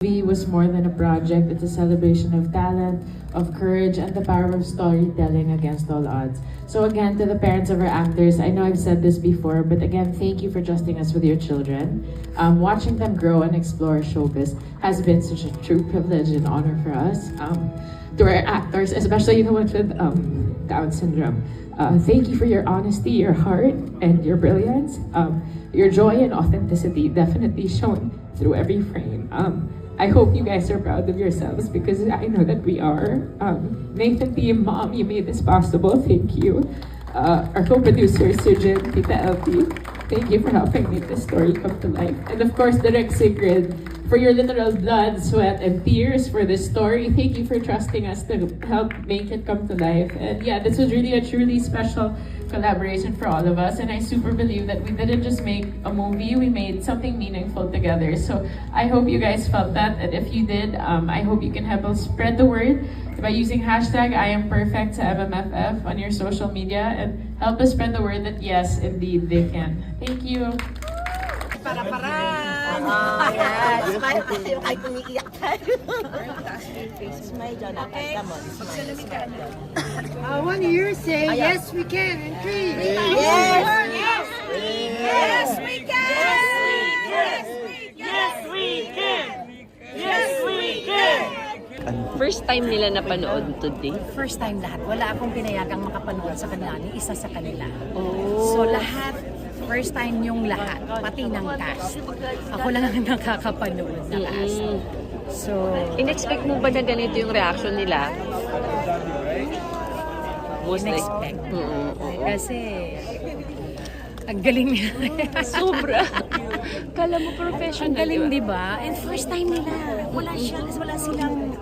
movie was more than a project. It's a celebration of talent, of courage, and the power of storytelling against all odds. So again, to the parents of our actors, I know I've said this before, but again, thank you for trusting us with your children. Watching them grow and explore showbiz has been such a true privilege and honor for us. To our actors, especially the ones with Down syndrome, thank you for your honesty, your heart, and your brilliance. Your joy and authenticity definitely shown through every frame. I hope you guys are proud of yourselves because I know that we are. Nathan team, Mom, you made this possible. Thank you. Our co-producer, Sujin, Tita LT, thank you for helping make this story come to life. And of course, Direk Sigrid, for your literal blood, sweat, and tears for this story. Thank you for trusting us to help make it come to life. And yeah, this was really a truly special collaboration for all of us, and I super believe that we didn't just make a movie, we made something meaningful together. So I hope you guys felt that, and if you did, I hope you can help us spread the word by using hashtag #IamPerfect to MMFF on your social media and help us spread the word that yes, indeed, they can. Thank you. Yes, smile tayo kahit umiiyak tayo. Smile, Jonathan. Come on. 1 year, say yes we can. And 3. Yes! Yes, we can! Yes, we can! Yes, we can! First time nila napanood today? First time lahat. Wala akong pinayagang makapanood sa kanila ni isa sa kanila. Oh. So lahat, first time yung lahat, pati ng cast. Ako lang ang nakakapanood na cast. So, In-expect mo ba na ganito yung reaction nila? Most in-expect. like, Kasi, ang galing niya. sobra. Kala mo professional. Ang galing, di ba? And first time nila. Wala silang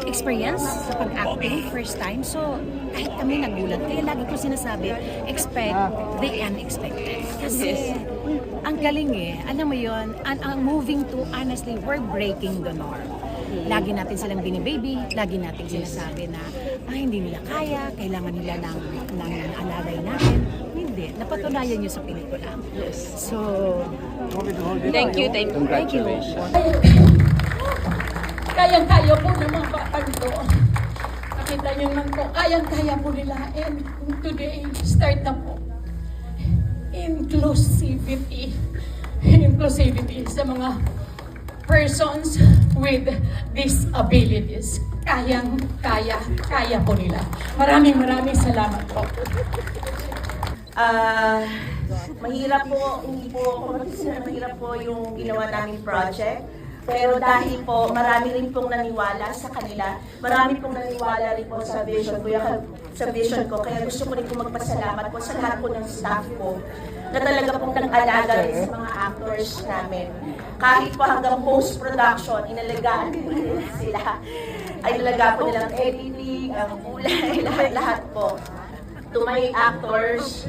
experience sa pag-acting, first time. So, kahit kami nagulat. Kaya lagi ko sinasabi, expect the unexpected. Kasi, ang galing eh. Alam mo yun, ang moving to, honestly, we're breaking the norm. Lagi natin silang binibaby, lagi natin sinasabi na, hindi nila kaya, kailangan nila ng alagay natin. Hindi. Napatunayan nyo sa pelikula. So, Thank you. congratulations. Kayang-kaya po ng mga batang ito. Nakita niyo naman po, kayang-kaya po nila. And today, start na po. Inclusivity. Inclusivity sa mga persons with disabilities. Kaya po nila. Maraming salamat po. Mahirap po, hindi po ako mag-isip, mahirap po yung ginawa naming project. Pero dahil po, marami rin pong naniwala sa kanila, marami pong naniwala rin po sa vision ko, kaya gusto ko rin po magpasalamat po sa lahat po ng staff ko na talaga pong nag-alaga rin sa mga actors namin. Kahit po hanggang post-production, inalagaan po nila sila. Ay nalaga po nilang editing, ang kulay, lahat po. To my actors,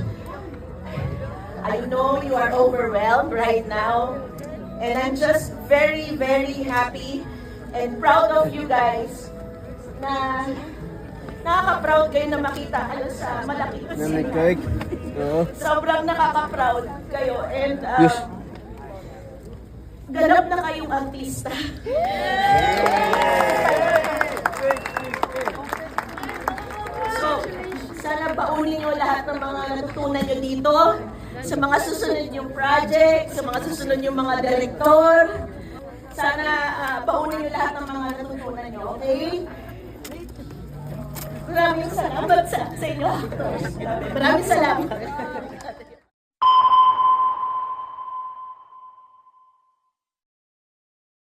I know you are overwhelmed right now. And I'm just very happy and proud of you guys na nakaka-proud kayo na makita sa malaki ko sila. Sobrang nakaka-proud kayo and ganap na kayong artista. So, sana baunin nyo lahat ng mga natutunan nyo dito sa mga susunod yung project, sa mga susunod yung mga director. Sana baunin nyo lahat ng mga natutunan nyo, okay? Maraming salamat sa inyo. Maraming salamat.